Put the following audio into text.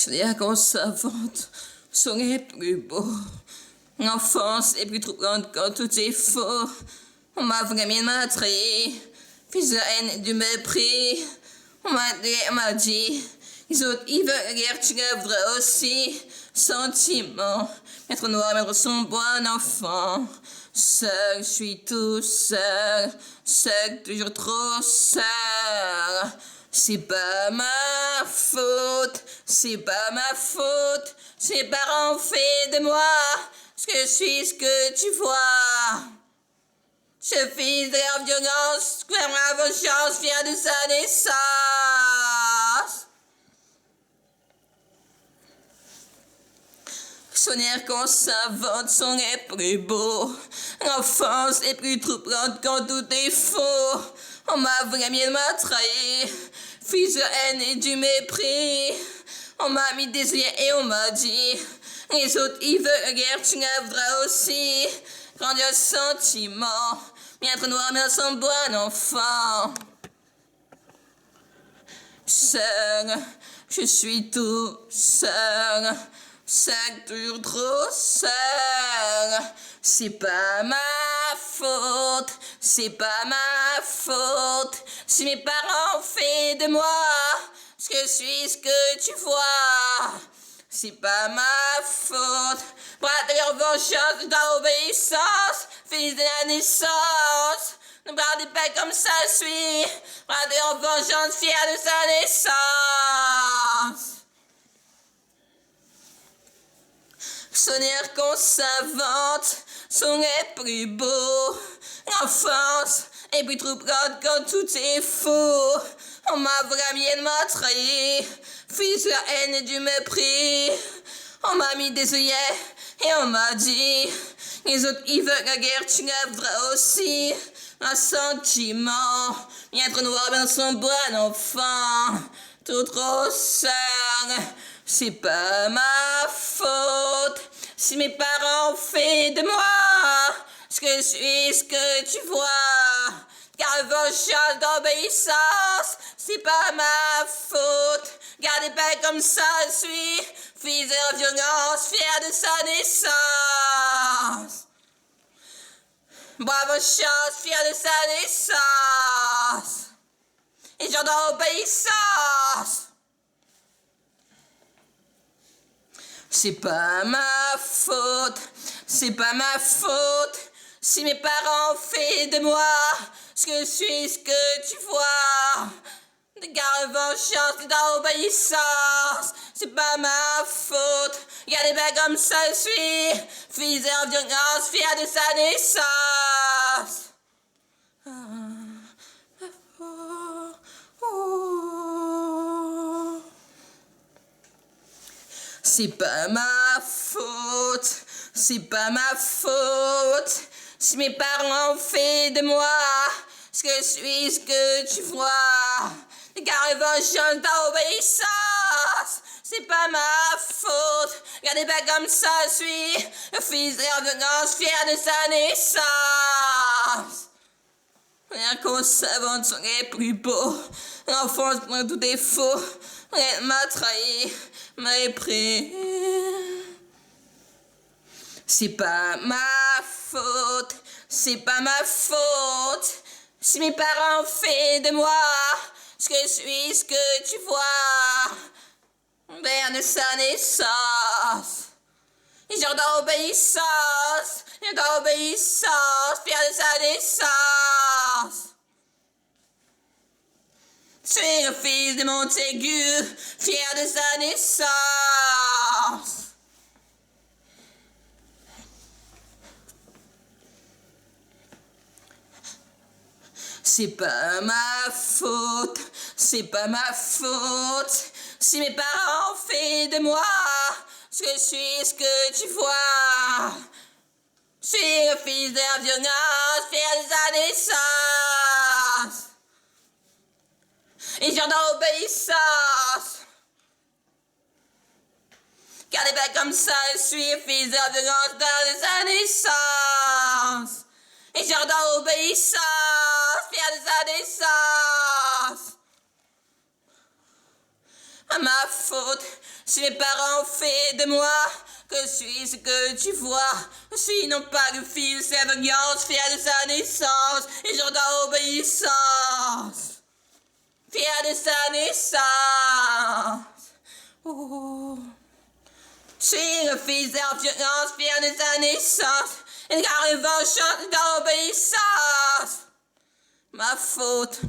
Rien qu'on s'invente, son est plus beau. L'enfance est plus troublante quand tout est faux. On m'a vraiment trahi, fils de haine et du mépris. On m'a dit, les autres ils veulent la guerre, tu la voudrais aussi. Sentiment, mettre noir, mettre sombre, un enfant. Seul, je suis tout seul, seul, toujours trop seul. C'est pas ma faute, c'est pas ma faute. Ses parents ont fait de moi ce que je suis, ce que tu vois. Je fils de la violence, comme la vengeance vient de sa naissance. Son air qu'on s'invente, son est plus beau. L'enfance est plus troublante quand tout est faux. On m'a vraiment trahi, fils de haine et du mépris. On m'a mis des yeux et on m'a dit, les autres ils veulent la guerre, tu la voudras aussi. Grandiose sentiment, bien noir mais sans bon enfant. Seul, je suis tout seul. Seul, toujours trop seul. C'est pas ma faute, c'est pas ma faute. Si mes parents ont fait de moi ce que je suis, ce que tu vois, c'est pas ma faute. Bras de leur vengeance, dans l'obéissance, fils de la naissance. Ne parlez pas comme ça, je suis. Bras de leur vengeance, fier de sa naissance. Son air qu'on s'invente, son est plus beau. L'enfance est plus troublante quand tout est faux. On m'a vraiment trahi, fils de la haine et du mépris. On m'a mis des œillets et on m'a dit, les autres ils veulent la guerre, tu la voudras aussi. Un sentiment, bien trop noir, bien sombre, un enfant, tout trop seul. C'est pas ma faute si mes parents ont fait de moi ce que je suis, ce que tu vois. Car vengeance d'obéissance, c'est pas ma faute. Gardez pas comme ça, je suis fils de la violence, fier de sa naissance. Bravo chance, fier de sa naissance. Et genre d'obéissance. C'est pas ma faute, c'est pas ma faute. Si mes parents ont fait de moi ce que je suis, ce que tu vois. Car vengeance d'obéissance, c'est pas ma faute. Regardez pas comme ça je suis, fils de violence, fier de sa naissance. C'est pas ma faute, c'est pas ma faute. Si mes parents ont fait de moi ce que je suis, ce que tu vois. Car vengeance d'obéissance, c'est pas ma faute. Regardez pas comme ça je suis, le fils de la violence, fier de sa naissance. Rien qu'on s'invente, son est plus beau. L'enfance, tout est faux. Rien m'a trahi, m'a pris. C'est pas ma faute, c'est pas ma faute. Si mes parents ont fait de moi ce que je suis, ce que tu vois. Père de sa naissance. Genre d'obéissance, fier de sa naissance. Je suis le fils de Montaigu, fier de sa naissance. C'est pas ma faute, c'est pas ma faute. Si mes parents ont fait de moi ce que je suis, ce que tu vois. Je suis le fils de la violence, fier de sa naissance. Et genre d'obéissance. Gardez pas comme ça, je suis le fils de la violence de sa naissance. Et genre d'obéissance, fier de sa naissance. à ma faute. Si mes parents ont fait de moi que je suis ce que tu vois, je suis non pas le fils d'aveuglance, fier de sa naissance, et j'en dois obéissance. Fier de sa naissance. Oh. Je suis le fils d'aveuglance, fier de sa naissance, et car revanche d'obéissance. Ma faute.